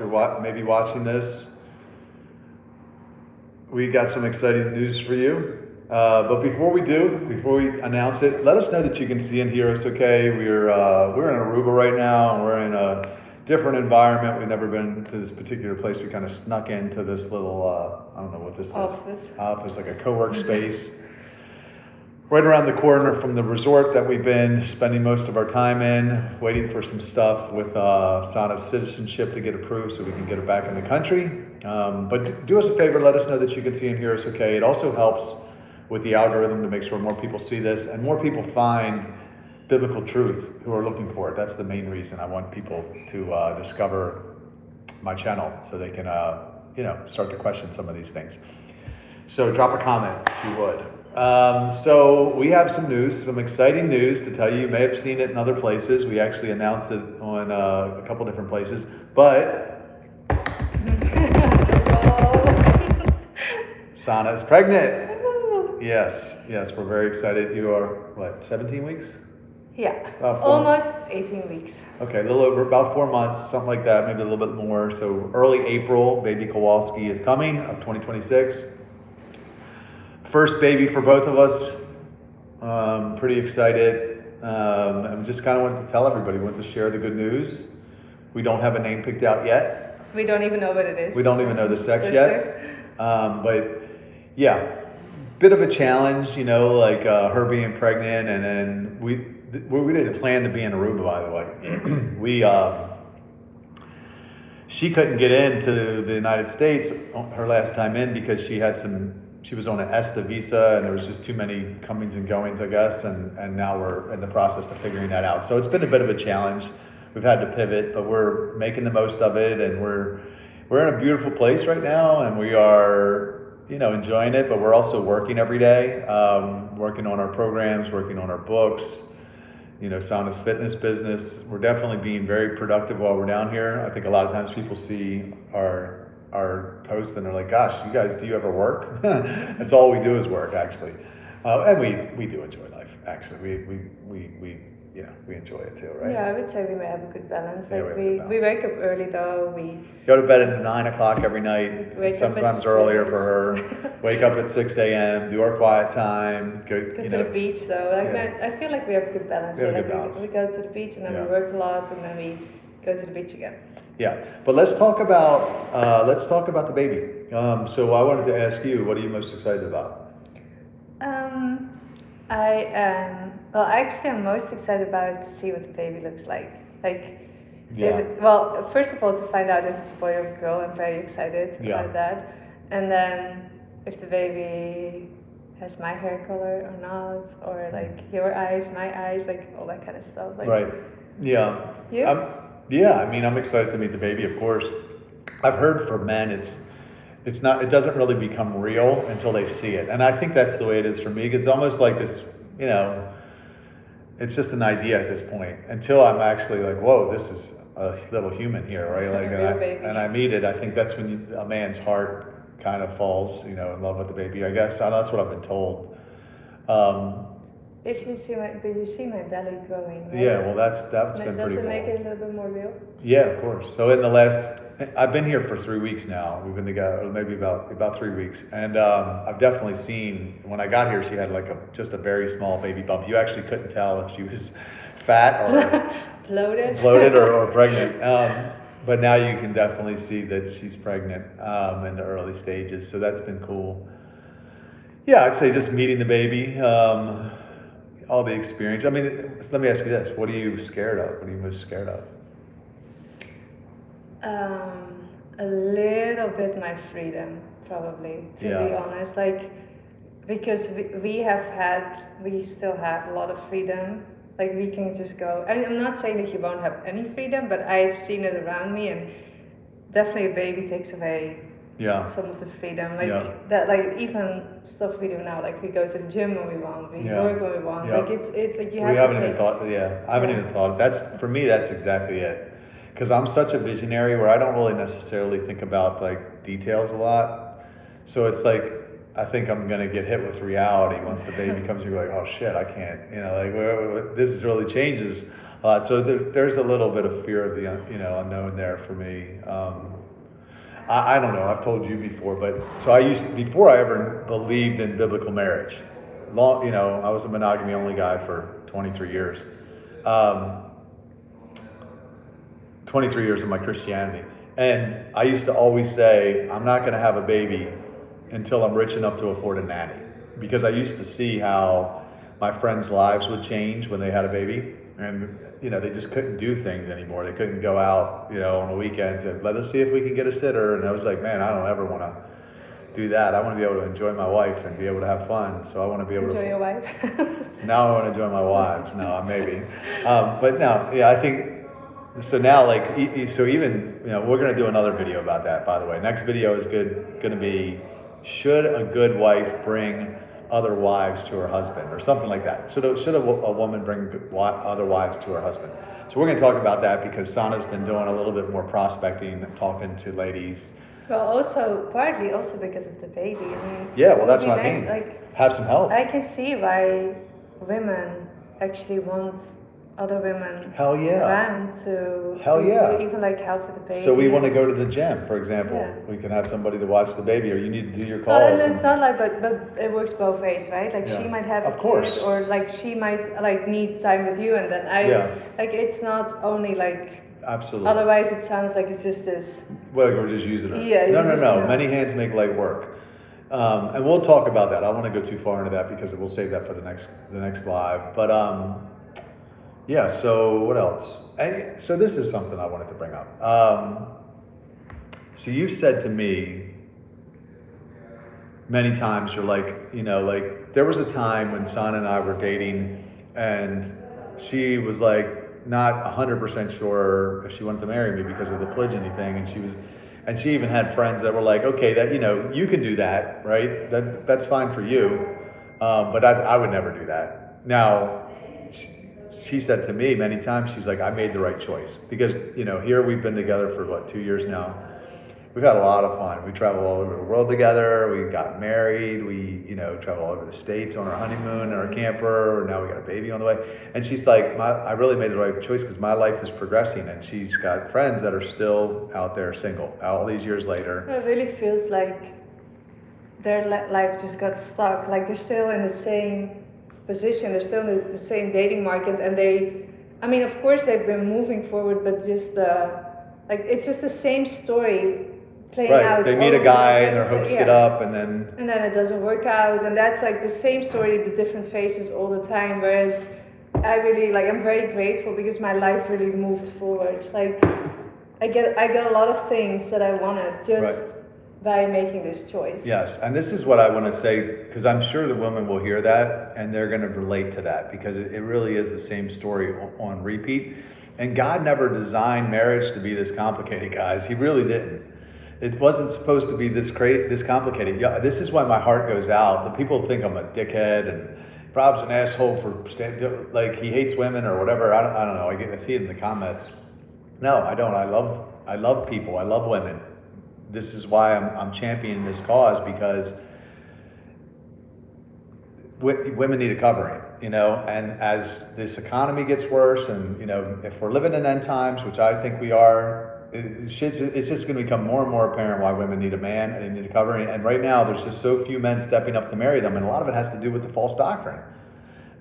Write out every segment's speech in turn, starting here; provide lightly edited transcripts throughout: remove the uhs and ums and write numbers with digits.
You're maybe watching this, we got some exciting news for you. But before we announce it, let us know that you can see and hear us okay. We're in Aruba right now, and we're in a different environment. We've never been to this particular place. We kind of snuck into this little, I don't know what this is. Office, like a co-work space. Right around the corner from the resort that we've been spending most of our time in, waiting for some stuff with sign of citizenship to get approved so we can get it back in the country. But do us a favor, let us know that you can see and hear us okay. It also helps with the algorithm to make sure more people see this and more people find biblical truth who are looking for it. That's the main reason I want people to discover my channel so they can start to question some of these things. So drop a comment if you would. So we have some news, some exciting news to tell you. You may have seen it in other places. We actually announced it on a couple different places, but Sana is pregnant. Yes, we're very excited. You are, what, 17 weeks? Yeah, almost 18 weeks. Okay, a little over, about 4 months, something like that, maybe a little bit more. So early April, baby Kowalski is coming of 2026. First baby for both of us. Pretty excited. And just kind of wanted to tell everybody, wanted to share the good news. We don't have a name picked out yet. We don't even know what it is. We don't even know the sex yet. But yeah, bit of a challenge, like her being pregnant, and then we didn't plan to be in Aruba, by the way. She couldn't get into the United States her last time in because she was on an ESTA visa, and there was just too many comings and goings, I guess, and now we're in the process of figuring that out. So it's been a bit of a challenge. We've had to pivot, but we're making the most of it, and we're in a beautiful place right now, and we are enjoying it, but we're also working every day, working on our programs, working on our books, Sana's fitness business. We're definitely being very productive while we're down here. I think a lot of times people see our posts and they're like, gosh, you guys, do you ever work? That's all we do is work, actually. And we do enjoy life, actually. We enjoy it too, right? Yeah, I would say we may have a good balance. We wake up early though. We go to bed at 9 o'clock every night, sometimes earlier for her. Wake up at 6 a.m., do our quiet time. Go to the beach though. I feel like we have a good balance. We have a good balance. We go to the beach and then we work a lot and then we go to the beach again. Yeah, but let's talk about the baby. So I wanted to ask you, what are you most excited about? Actually, I'm most excited about to see what the baby looks like. First of all, to find out if it's a boy or a girl, I'm very excited about that. And then if the baby has my hair color or not, or like your eyes, my eyes, like all that kind of stuff. Right. Yeah. You? I'm excited to meet the baby, of course. I've heard for men, it doesn't really become real until they see it. And I think that's the way it is for me, because it's almost like this, it's just an idea at this point until I'm actually like, whoa, this is a little human here, right? Like, and I meet it. I think that's when a man's heart kind of falls, in love with the baby, I guess. That's what I've been told. If you see my belly growing, right? Yeah, well, that's been pretty cool. Does it make it a little bit more real? Yeah, of course. So I've been here for 3 weeks now. We've been together maybe about 3 weeks, and I've definitely seen, when I got here, she had like just a very small baby bump. You actually couldn't tell if she was fat or bloated or pregnant. But now you can definitely see that she's pregnant in the early stages. So that's been cool. Yeah, I'd say just meeting the baby, all the experience. I mean, let me ask you this: what are you scared of? What are you most scared of? A little bit my freedom, probably, to be honest. Because we still have a lot of freedom. Like, we can just go. And I'm not saying that you won't have any freedom, but I've seen it around me, and definitely a baby takes away some of the freedom. Even stuff we do now, like we go to the gym when we want, we work when we want. Like it's like you have to take. I haven't even thought. For me, that's exactly it. Because I'm such a visionary where I don't really necessarily think about like details a lot. So it's like, I think I'm going to get hit with reality once the baby comes. You're like, oh shit, I can't, this really changes a lot. So there's a little bit of fear of the, unknown there for me. I don't know, I've told you before, but so before I ever believed in biblical marriage, I was a monogamy only guy for 23 years. 23 years of my Christianity. And I used to always say, I'm not going to have a baby until I'm rich enough to afford a nanny. Because I used to see how my friends' lives would change when they had a baby. And, they just couldn't do things anymore. They couldn't go out, on the weekends and let us see if we can get a sitter. And I was like, man, I don't ever want to do that. I want to be able to enjoy my wife and be able to have fun. So I want to be able enjoy to your wife. Now I want to enjoy my wives. No, maybe. But no, yeah, I think so. Now, so even we're going to do another video about that. By the way, next video is going to be, should a good wife bring other wives to her husband, or something like that. Should a woman bring other wives to her husband? So we're going to talk about that because Sana's been doing a little bit more prospecting, talking to ladies. Well, also partly also because of the baby. I mean, yeah, well, that's what I mean. Have some help. I can see why women actually want other women around to even help with the baby. So we want to go to the gym, for example. Yeah. We can have somebody to watch the baby, or you need to do your calls. Well, and it's not but it works both ways, right? She might have a kid, or she might need time with you, and then it's not only Absolutely. Otherwise, it sounds like it's just this. Well, we're just using it. Yeah. No. Many hands make light work, and we'll talk about that. I don't want to go too far into that because we'll save that for the next live. But yeah. So what else? So this is something I wanted to bring up. So you said to me many times, you're like, there was a time when Sana and I were dating, and she was like, not 100% sure if she wanted to marry me because of the polygyny thing, and she even had friends that were like, okay, that you can do that, right? That's fine for you, but I would never do that. Now, she said to me many times, she's like, I made the right choice because here we've been together for 2 years now. We've had a lot of fun. We travel all over the world together. We got married. We, travel all over the States on our honeymoon in our camper. Now we got a baby on the way. And she's like, I really made the right choice because my life is progressing. And she's got friends that are still out there single all these years later. It really feels like their life just got stuck. Like they're still in the same position. They're still in the same dating market. And of course they've been moving forward, but just it's just the same story. Playing out. They meet a guy and their hopes get up, and then it doesn't work out, and that's the same story, the different faces all the time. Whereas I really I'm very grateful because my life really moved forward. I get a lot of things that I wanted just by making this choice. Yes, and this is what I want to say because I'm sure the women will hear that and they're going to relate to that because it really is the same story on repeat. And God never designed marriage to be this complicated, guys. He really didn't. It wasn't supposed to be this complicated. Yeah, this is why my heart goes out. The people think I'm a dickhead and Rob's an asshole for he hates women or whatever. I don't know. I see it in the comments. No, I don't. I love people. I love women. This is why I'm championing this cause because women need a covering, and as this economy gets worse and, if we're living in end times, which I think we are, it's just going to become more and more apparent why women need a man and they need a covering. And right now, there's just so few men stepping up to marry them. And a lot of it has to do with the false doctrine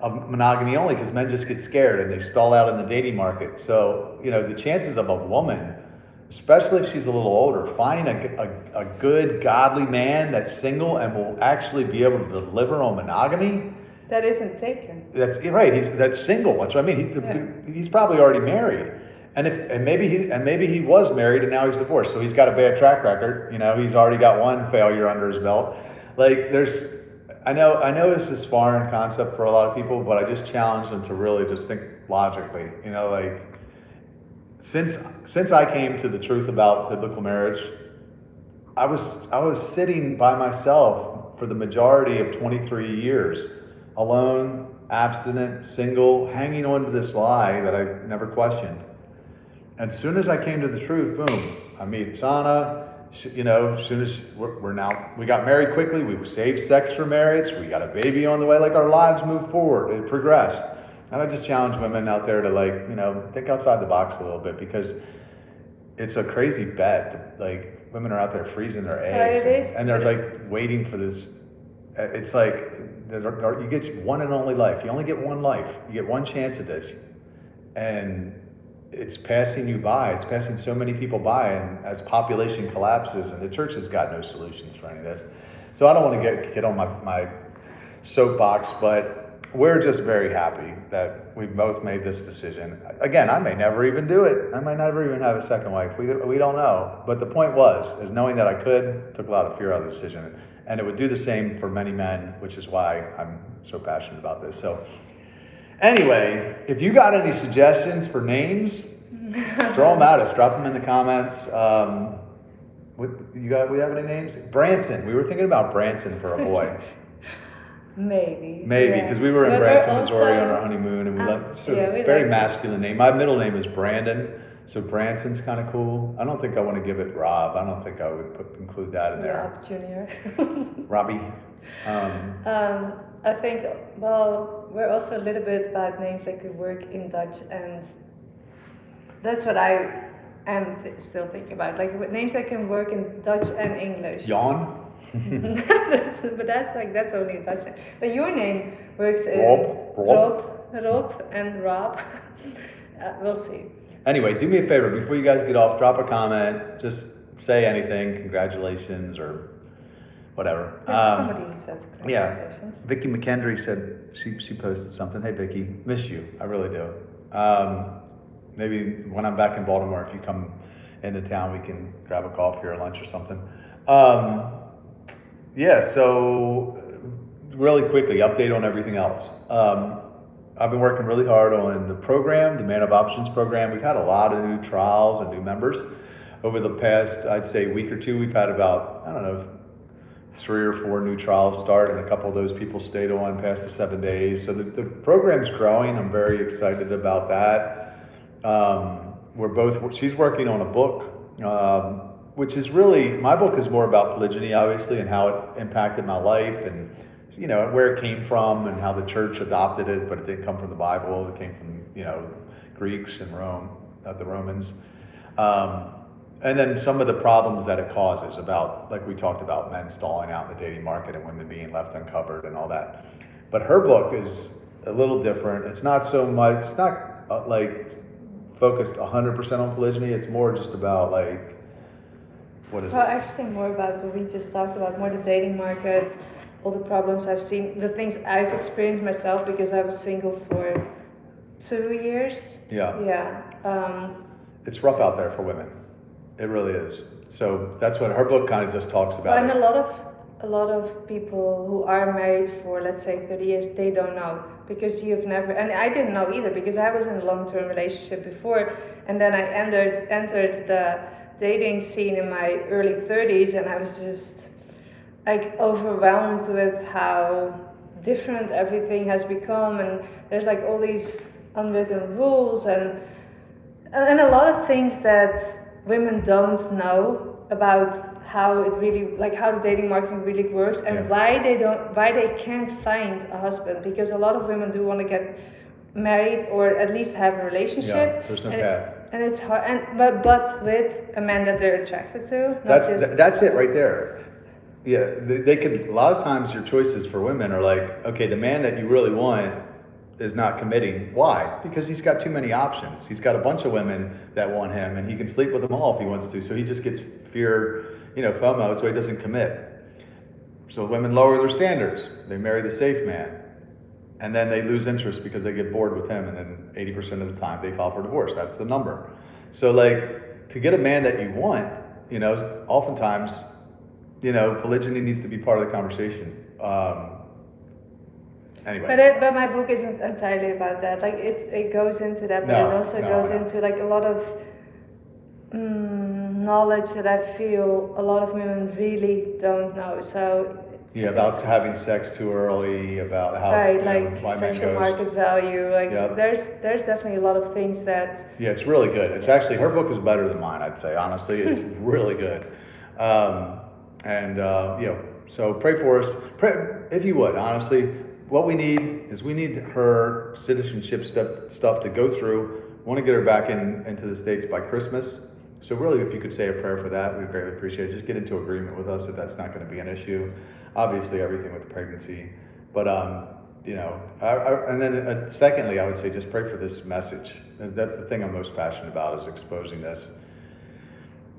of monogamy only because men just get scared and they stall out in the dating market. So, the chances of a woman, especially if she's a little older, finding a good, godly man that's single and will actually be able to deliver on monogamy. That isn't taken. That's right. That's single. That's what I mean. He's probably already married. And maybe he was married and now he's divorced, so he's got a bad track record. He's already got one failure under his belt. I know this is foreign concept for a lot of people, but I just challenge them to really just think logically. Since I came to the truth about biblical marriage, I was sitting by myself for the majority of 23 years, alone, abstinent, single, hanging on to this lie that I never questioned. As soon as I came to the truth, boom, I meet Sana. As soon as we got married quickly, we saved sex for marriage, we got a baby on the way, our lives moved forward, it progressed. And I just challenge women out there to think outside the box a little bit because it's a crazy bet. Like women are out there freezing their Well, eggs, it is, and they're like waiting for this. It's like you get one and only life. You only get one life. You get one chance at this, and it's passing you by. It's passing so many people by, and as population collapses, and the church has got no solutions for any of this. So I don't want to get on my soapbox, but we're just very happy that we both made this decision. Again, I may never even do it. I might never even have a second wife. We don't know. But the point is knowing that I could, took a lot of fear out of the decision. And it would do the same for many men, which is why I'm so passionate about this. So anyway, if you got any suggestions for names, throw them at us. Drop them in the comments. We have any names? Branson. We were thinking about Branson for a boy. Maybe, because we were in Branson, Missouri on our honeymoon, and we very masculine name. My middle name is Brandon, so Branson's kind of cool. I don't think I want to give it Rob. I don't think I would include that in there. Rob Jr. Robbie. I think, well, we're also a little bit about names that could work in Dutch, and that's what I am still thinking about. Like names that can work in Dutch and English. Jan? But that's only a Dutch name. But your name works in Rob and Rob. We'll see. Anyway, do me a favor before you guys get off. Drop a comment. Just say anything. Congratulations or whatever. Somebody says congratulations. Yeah. Vicky McKendry said she posted something. Hey Vicky, miss you. I really do. Maybe when I'm back in Baltimore, if you come into town, we can grab a coffee or lunch or something. So really quickly, update on everything else. I've been working really hard on the program, the Man of Options program. We've had a lot of new trials and new members. Over the past, I'd say, week or two, we've had about, 3 or 4 new trials start, and a couple of those people stayed on past the 7 days. So the program's growing. I'm very excited about that. She's working on a book, which is really, my book is more about polygyny, obviously, and how it impacted my life, and where it came from, and how the church adopted it, but it didn't come from the Bible. It came from Greeks and Rome, the Romans, and then some of the problems that it causes, about, like we talked about, men stalling out in the dating market and women being left uncovered and all that. But her book is a little different. It's not so much. It's not focused 100% on polygyny. It's more just about what is it? Actually more about what we just talked about, more the dating market, all the problems I've seen, the things I've experienced myself because I was single for 2 years. Yeah. It's rough out there for women. It really is. So that's what her book kind of just talks about. And a lot of people who are married for, let's say, 30 years, they don't know, because you've never, and I didn't know either, because I was in a long-term relationship before, and then I entered the dating scene in my early 30s, and I was just overwhelmed with how different everything has become, and there's all these unwritten rules and a lot of things that women don't know about how it really, how the dating market really works, and why they can't find a husband, because a lot of women do want to get married or at least have a relationship. Yeah, there's no path. And it's hard, but with a man that they're attracted to. That's it right there. Yeah, they could. A lot of times, your choices for women are okay, the man that you really want is not committing. Why? Because he's got too many options. He's got a bunch of women that want him, and he can sleep with them all if he wants to. So he just gets fear, FOMO, so he doesn't commit. So women lower their standards. They marry the safe man, and then they lose interest because they get bored with him, and then 80% of the time they file for divorce. That's the number. So to get a man that you want, oftentimes, polygyny needs to be part of the conversation. Anyway. But my book isn't entirely about that. It goes into that, but it also goes into a lot of knowledge that I feel a lot of women really don't know. So about having sex too early, about how why sexual market value. There's definitely a lot of things that. Yeah, it's really good. It's actually, her book is better than mine, I'd say. Honestly, it's really good. So pray for us. Pray, if you would, honestly. What we need her citizenship stuff to go through. I want to get her back into the States by Christmas. So really, if you could say a prayer for that, we'd greatly appreciate it. Just get into agreement with us if that's not going to be an issue. Obviously, everything with the pregnancy, but you know, and then secondly, I would say just pray for this message. That's the thing I'm most passionate about, is exposing this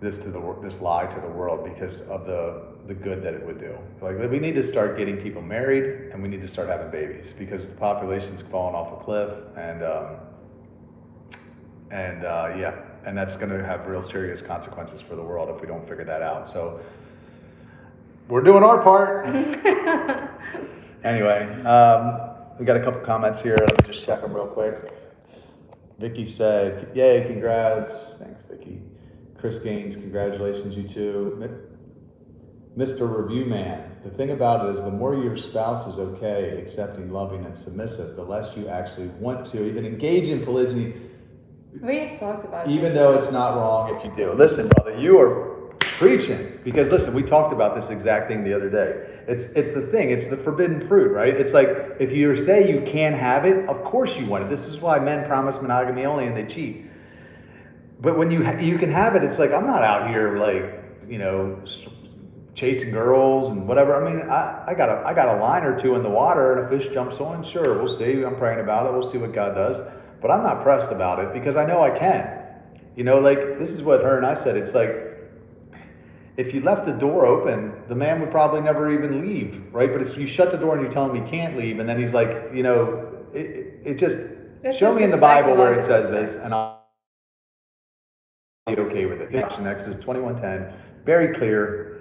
this lie to the world, because of the good that it would do. Like, we need to start getting people married, and we need to start having babies, because the population's falling off a cliff, and yeah, and that's going to have real serious consequences for the world if we don't figure that out. So we're doing our part. Anyway, we got a couple comments here. Let me just check them real quick. Vicky said, "Yay, congrats." Thanks, Vicky. Chris Gaines, congratulations, you too. Mr. Review Man, the thing about it is, the more your spouse is okay, accepting, loving, and submissive, the less you actually want to even engage in polygyny. We've talked about it. Even though it's not wrong if you do. Listen, brother, you are preaching. Because listen, we talked about this exact thing the other day. It's the thing. It's the forbidden fruit, right? It's like, if you say you can't have it, of course you want it. This is why men promise monogamy only and they cheat. But when you can have it, it's like, I'm not out here like, you know, chasing girls and whatever. I mean, I got a line or two in the water, and a fish jumps on. Sure, we'll see. I'm praying about it. We'll see what God does. But I'm not pressed about it, because I know I can. You know, like, this is what her and I said. It's like, if you left the door open, the man would probably never even leave, right? But if you shut the door and you tell him he can't leave, and then he's like, you know, it just, show me in the Bible where it says this, and I'll be okay with it. Option Exodus 21:10, very clear.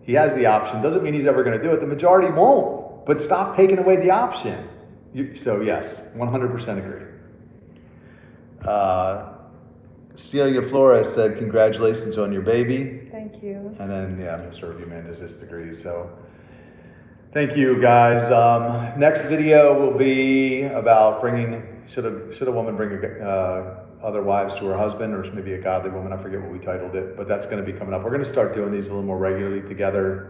He has the option. Doesn't mean he's ever going to do it. The majority won't. But stop taking away the option. So yes, 100% agree. Celia Flores said, congratulations on your baby. Thank you. And then, yeah, Mr. Review Man just agrees. So thank you, guys. Next video will be about should a woman bring other wives to her husband, or maybe a godly woman. I forget what we titled it, but that's going to be coming up. We're going to start doing these a little more regularly together.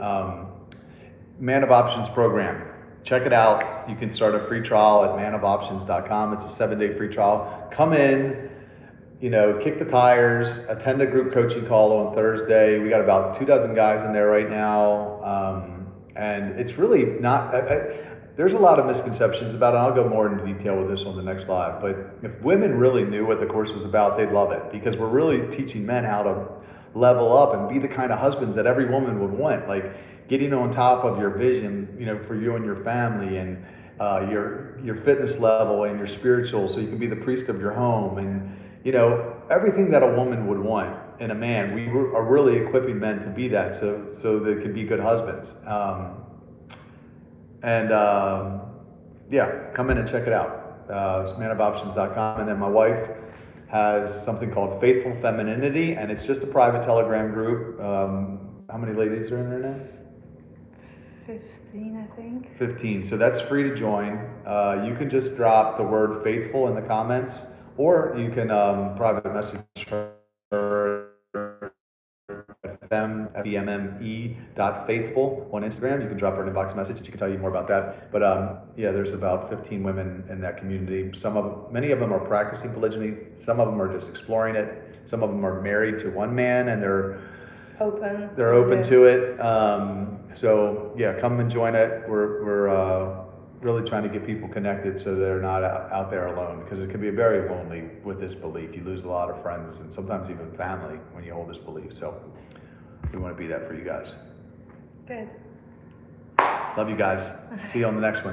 Man of Options program. Check it out. You can start a free trial at manofoptions.com. It's a 7-day free trial. Come in, you know, kick the tires, attend a group coaching call on Thursday. We got about 24 guys in there right now. And it's really not, there's a lot of misconceptions about it. I'll go more into detail with this on the next live. But if women really knew what the course was about, they'd love it, because we're really teaching men how to level up and be the kind of husbands that every woman would want. Like, getting on top of your vision, you know, for you and your family, and your fitness level and your spiritual, so you can be the priest of your home, and, you know, everything that a woman would want in a man. We are really equipping men to be that, so they can be good husbands. Yeah, come in and check it out. It's manofoptions.com. And then my wife has something called Faithful Femininity, and it's just a private Telegram group. How many ladies are in there now? 15, I think. 15. So that's free to join. You can just drop the word faithful in the comments, or you can private message her at femme.faithful on Instagram. You can drop her an inbox message, and she can tell you more about that. But yeah, there's about 15 women in that community. Many of them are practicing polygyny. Some of them are just exploring it. Some of them are married to one man, and they're open to it. So yeah, come and join it. We're really trying to get people connected, so they're not out there alone, because it can be very lonely with this belief. You lose a lot of friends, and sometimes even family, when you hold this belief. So we want to be that for you guys. Good. Love you guys. See you on the next one.